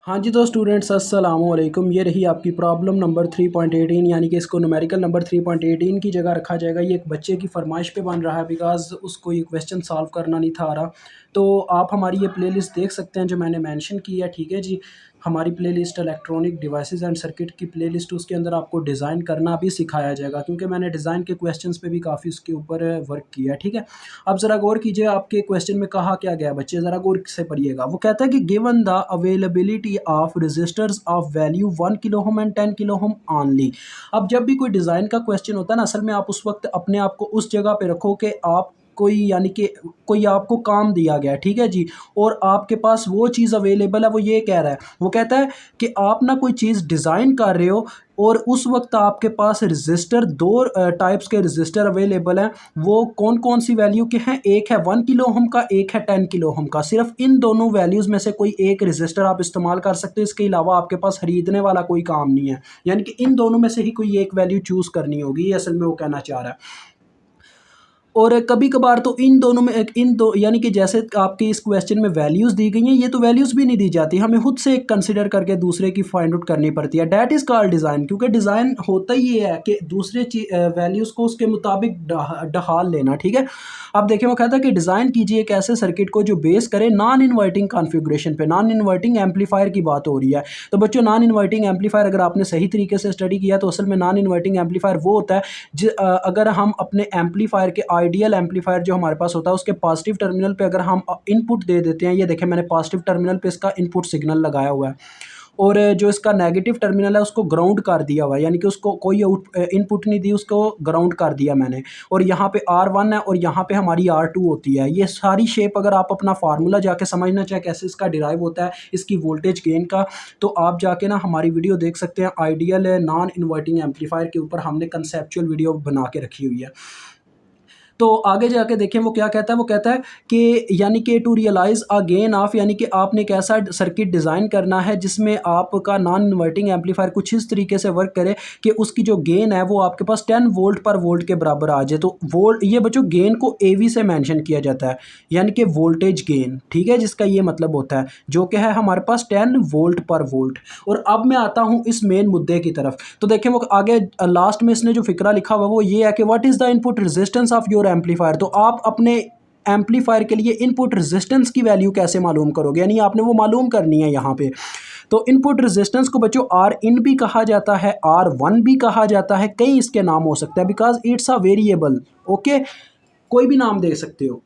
हाँ जी तो स्टूडेंट्स अस्सलाम वालेकुम। ये रही आपकी प्रॉब्लम नंबर 3.18, यानी कि इसको न्यूमेरिकल नंबर 3.18 की जगह रखा जाएगा। ये एक बच्चे की फरमाइश पे बन रहा है बिकॉज़ उसको ये क्वेश्चन सॉल्व करना नहीं था आ रहा। तो आप हमारी ये प्लेलिस्ट देख सकते हैं जो मैंने मेंशन की है, ठीक है जी। हमारी playlist electronic devices and circuit की प्लेलिस्ट, उसके अंदर आपको डिज़ाइन करना भी सिखाया जाएगा क्योंकि मैंने डिज़ाइन के क्वेश्चंस पे भी काफ़ी उसके ऊपर वर्क किया है, ठीक है। अब ज़रा गौर कीजिए, आपके क्वेश्चन में कहा क्या गया बच्चे, ज़रा गौर से पढ़िएगा। वो कहता है कि given the availability of registers of value 1 kilo ohm and 10 kilo ohm only. अब जब भी कोई डिज़ाइन का क्वेश्चन होता है ना, असल में आप उस वक्त अपने आप को उस जगह पे रखो कि आप कोई, यानी कि कोई आपको काम दिया गया है, ठीक है जी, और आपके पास वो चीज़ अवेलेबल है। वो ये कह रहा है, वो कहता है कि आप ना कोई चीज़ डिज़ाइन कर रहे हो और उस वक्त आपके पास रजिस्टर दो टाइप्स के रजिस्टर अवेलेबल हैं। वो कौन कौन सी वैल्यू के हैं? एक है 1 किलो ओम का, एक है 10 किलो ओम का। सिर्फ इन दोनों वैल्यूज़ में से कोई एक रजिस्टर आप इस्तेमाल कर सकते हो, इसके अलावा आपके पास खरीदने वाला कोई काम नहीं है। यानी कि इन दोनों में से ही कोई एक वैल्यू चूज़ करनी होगी, ये असल में वो कहना चाह रहा है। और कभी कभार तो इन दोनों में इन दो, यानी कि जैसे आपके इस क्वेश्चन में वैल्यूज़ दी गई हैं, ये तो वैल्यूज़ भी नहीं दी जाती, हमें खुद से एक कंसिडर करके दूसरे की फाइंड आउट करनी पड़ती है। डैट इज़ कॉल्ड डिज़ाइन, क्योंकि डिज़ाइन होता ही ये है कि दूसरे वैल्यूज़ को उसके मुताबिक ढाल लेना, ठीक है। अब देखिए, वो कहता है कि डिज़ाइन कीजिए एक ऐसे सर्किट को जो बेस करे नॉन इन्वर्टिंग कॉन्फ़िगरेशन पे। नॉन इन्वर्टिंग एम्पलीफायर की बात हो रही है। तो बच्चों, नॉन इन्वर्टिंग एम्पलीफायर अगर आपने सही तरीके से स्टडी किया तो असल में नॉन इन्वर्टिंग एम्पलीफायर वो होता है अगर हम अपने एम्पलीफायर के आइडियल एम्पलीफायर जो हमारे पास होता है उसके पॉजिटिव टर्मिनल पे अगर हम इनपुट दे देते हैं, ये देखें मैंने पॉजिटिव टर्मिनल पे इसका इनपुट सिग्नल लगाया हुआ है, और जो इसका नेगेटिव टर्मिनल है उसको ग्राउंड कर दिया हुआ है, यानी कि उसको कोई इनपुट नहीं दी, उसको ग्राउंड कर दिया मैंने। और यहाँ पे R1 है और यहाँ पे हमारी R2 होती है। ये सारी शेप अगर आप अपना फार्मूला जाके समझना चाहे कैसे इसका डिराइव होता है इसकी वोल्टेज गेन का, तो आप जाके ना हमारी वीडियो देख सकते हैं। आइडियल नॉन इन्वर्टिंग एम्पलीफायर के ऊपर हमने कंसेप्चुअल वीडियो बना के रखी हुई है। तो आगे जाके देखें वो क्या कहता है। वो कहता है कि यानी कि to realise a gain of, यानी कि आपने एक ऐसा सर्किट डिज़ाइन करना है जिसमें आपका नॉन इन्वर्टिंग एम्पलीफायर कुछ इस तरीके से वर्क करे कि उसकी जो गेन है वो आपके पास 10 वोल्ट पर वोल्ट के बराबर आ जाए। तो वोल्ट, ये बच्चों गेन को AV से मेंशन किया जाता है, यानी कि वोल्टेज गेन, ठीक है, जिसका ये मतलब होता है, जो कि है हमारे पास 10 वोल्ट पर वोल्ट। और अब मैं आता हूँ इस मेन मुद्दे की तरफ। तो देखें वो आगे लास्ट में इसने जो फिक्रा लिखा हुआ है वो ये है कि what is the input resistance of your amplifier. तो आप अपने एम्पलीफायर के लिए इनपुट रेजिस्टेंस की वैल्यू कैसे मालूम करोगे, यानी आपने वो मालूम करनी है यहाँ पे। तो इनपुट रेजिस्टेंस को बच्चों आर इन भी कहा जाता है, R1 भी कहा जाता है, कई इसके नाम हो सकते हैं because it's a variable. Okay, कोई भी नाम दे सकते हो।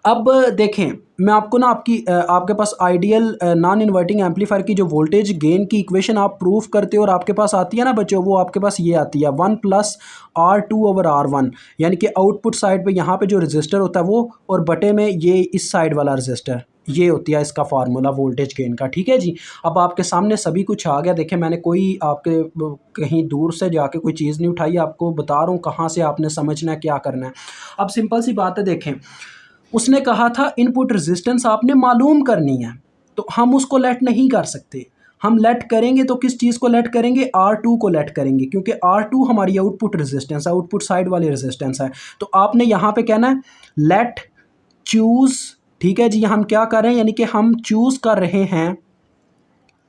अब देखें, मैं आपको ना आपके पास आइडियल नॉन इन्वर्टिंग एम्पलीफायर की जो वोल्टेज गेन की इक्वेशन आप प्रूफ करते हो और आपके पास आती है ना बच्चों, वो आपके पास ये आती है 1+R2/R1, यानी कि आउटपुट साइड पे यहाँ पे जो रजिस्टर होता है वो, और बटे में ये इस साइड वाला रजिस्टर, ये होती है इसका फार्मूला वोल्टेज गेन का, ठीक है जी। अब आपके सामने सभी कुछ आ गया। देखें, मैंने कोई आपके कहीं दूर से जाके कोई चीज़ नहीं उठाई, आपको बता रहा हूँ कहाँ से आपने समझना है, क्या करना है। अब सिंपल सी बात है, देखें उसने कहा था इनपुट रेजिस्टेंस आपने मालूम करनी है, तो हम उसको लेट नहीं कर सकते। हम लेट करेंगे तो किस चीज़ को लेट करेंगे? R2 को लेट करेंगे, क्योंकि R2 हमारी आउटपुट रेजिस्टेंस है, आउटपुट साइड वाली रेजिस्टेंस है। तो आपने यहाँ पे कहना है लेट चूज़, ठीक है जी। हम क्या कर रहे हैं, यानी कि हम चूज़ कर रहे हैं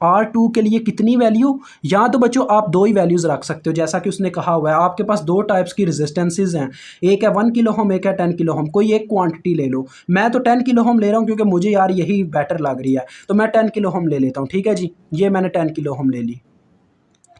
R2 के लिए कितनी वैल्यू। या तो बच्चों आप दो ही वैल्यूज़ रख सकते हो, जैसा कि उसने कहा हुआ है आपके पास दो टाइप्स की रेजिस्टेंसेज हैं, एक है 1 किलो ओम, एक है 10 किलो ओम। कोई एक क्वांटिटी ले लो। मैं तो 10 किलो ओम ले रहा हूँ क्योंकि मुझे यार यही बेटर लग रही है, तो मैं 10 किलो ओम ले लेता हूँ, ठीक है जी। ये मैंने 10 किलो ओम ले ली,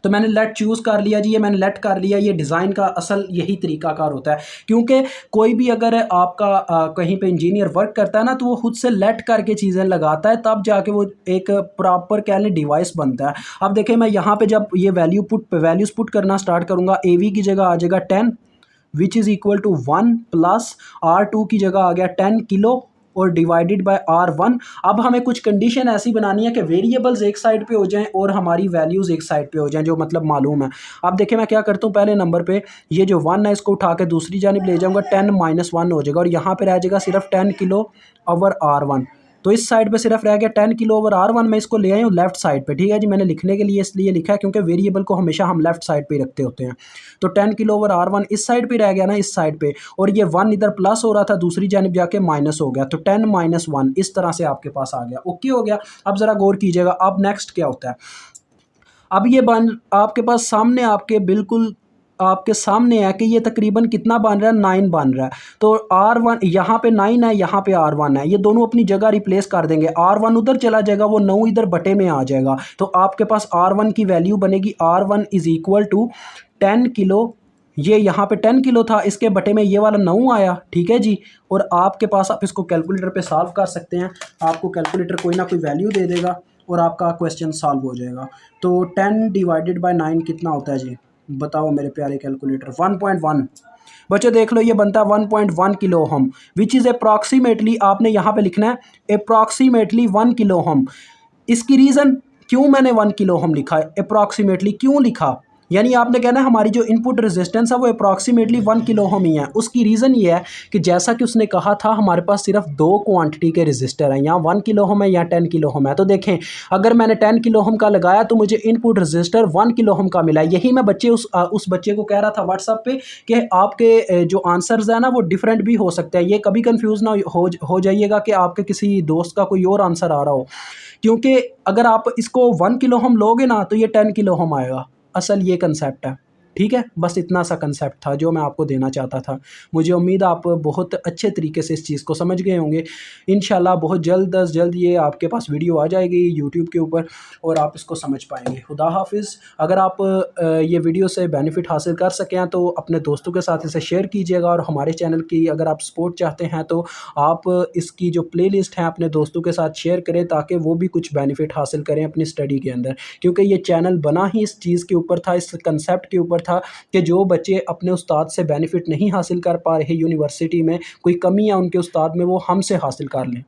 तो मैंने लेट चूज़ कर लिया जी, ये मैंने लेट कर लिया। ये डिज़ाइन का असल यही तरीकाकार होता है, क्योंकि कोई भी अगर आपका कहीं पे इंजीनियर वर्क करता है ना, तो वो खुद से लेट करके चीज़ें लगाता है, तब जाके वो एक प्रॉपर कह लें डिवाइस बनता है। अब देखें, मैं यहाँ पे जब ये वैल्यूज़ पुट करना स्टार्ट करूँगा, AV की जगह आ जाएगा 10 which is equal to 1 plus R2 की जगह आ गया 10 किलो और डिवाइडेड बाय R1। अब हमें कुछ कंडीशन ऐसी बनानी है कि वेरिएबल्स एक साइड पे हो जाएं और हमारी वैल्यूज़ एक साइड पे हो जाएं, जो मतलब मालूम है। अब देखिए मैं क्या करता हूँ, पहले नंबर पे ये जो 1 है इसको उठा के दूसरी जानिब ले जाऊँगा, 10 - 1 हो जाएगा और यहाँ पे रह जाएगा सिर्फ 10 किलो ओवर R1। तो इस साइड पे सिर्फ रह गया 10 किलो ओवर R1। मैं इसको ले आई हूँ लेफ्ट साइड पे, ठीक है जी। मैंने लिखने के लिए इसलिए लिखा है क्योंकि वेरिएबल को हमेशा हम लेफ्ट साइड पे ही रखते होते हैं। तो 10 किलो ओवर R1 इस साइड पे रह गया ना, इस साइड पे, और ये 1 इधर प्लस हो रहा था, दूसरी जानिब जाके माइनस हो गया, तो 10 माइनस 1 इस तरह से आपके पास आ गया। ओके हो गया। अब ज़रा गौर कीजिएगा, अब नेक्स्ट क्या होता है। अब ये बन आपके पास सामने, आपके बिल्कुल आपके सामने है कि ये तकरीबन कितना बन रहा है, 9 बन रहा है। तो R1 यहाँ पे 9 है, यहाँ पे R1 है, ये दोनों अपनी जगह रिप्लेस कर देंगे। R1 उधर चला जाएगा, वो 9 इधर बटे में आ जाएगा। तो आपके पास R1 की वैल्यू बनेगी, R1 is equal to 10 kilo, ये यहाँ पे 10 किलो था, इसके बटे में ये वाला 9 आया, ठीक है जी। और आपके पास, आप इसको कैलकुलेटर पे सॉल्व कर सकते हैं, आपको कैलकुलेटर कोई ना कोई वैल्यू दे देगा और आपका क्वेश्चन सॉल्व हो जाएगा। तो 10 डिवाइडेड बाय 9 कितना होता है जी, बताओ मेरे प्यारे कैलकुलेटर। 1.1। बच्चों देख लो, ये बनता है 1.1 kilo ohm, which is approximately, आपने यहाँ पे लिखना है अप्रॉक्सीमेटली 1 किलो ओम। इसकी रीज़न क्यों मैंने 1 किलो ओम लिखा है, अप्रॉक्सीमेटली क्यों लिखा, यानी आपने कहना है हमारी जो इनपुट रेजिस्टेंस है वो अप्रॉक्सीमेटली 1 किलो ओम ही है। उसकी रीज़न ये है कि जैसा कि उसने कहा था हमारे पास सिर्फ 2 क्वांटिटी के रेजिस्टर हैं, यहाँ 1 किलो ओम है, यहाँ 10 किलो ओम है। तो देखें, अगर मैंने 10 किलो ओम का लगाया तो मुझे इनपुट रेजिस्टर 1 किलो ओम का मिला। यही मैं उस बच्चे को कह रहा था व्हाट्सएप पे कि आपके जो आंसर्स हैं ना वो डिफरेंट भी हो सकते हैं। ये कभी कंफ्यूज ना हो जाइएगा कि आपके किसी दोस्त का कोई और आंसर आ रहा हो, क्योंकि अगर आप इसको 1 किलो ओम लोगे ना तो ये 10 किलो ओम आएगा। असल ये कंसेप्ट है, ठीक है। बस इतना सा कंसेप्ट था जो मैं आपको देना चाहता था। मुझे उम्मीद आप बहुत अच्छे तरीके से इस चीज़ को समझ गए होंगे। इंशाल्लाह बहुत जल्द अज़ जल्द ये आपके पास वीडियो आ जाएगी यूट्यूब के ऊपर और आप इसको समझ पाएंगे। खुदा हाफिज़। अगर आप ये वीडियो से बेनिफिट हासिल कर सकें तो अपने दोस्तों के साथ इसे शेयर कीजिएगा, और हमारे चैनल की अगर आप सपोर्ट चाहते हैं तो आप इसकी जो प्लेलिस्ट है अपने दोस्तों के साथ शेयर करें, ताकि वो भी कुछ बेनिफिट हासिल करें अपनी स्टडी के अंदर। क्योंकि ये चैनल बना ही इस चीज़ के ऊपर था, इस कंसेप्ट के ऊपर था कि जो बच्चे अपने उस्ताद से बेनिफिट नहीं हासिल कर पा रहे यूनिवर्सिटी में, कोई कमी है उनके उस्ताद में, वो हमसे हासिल कर लें।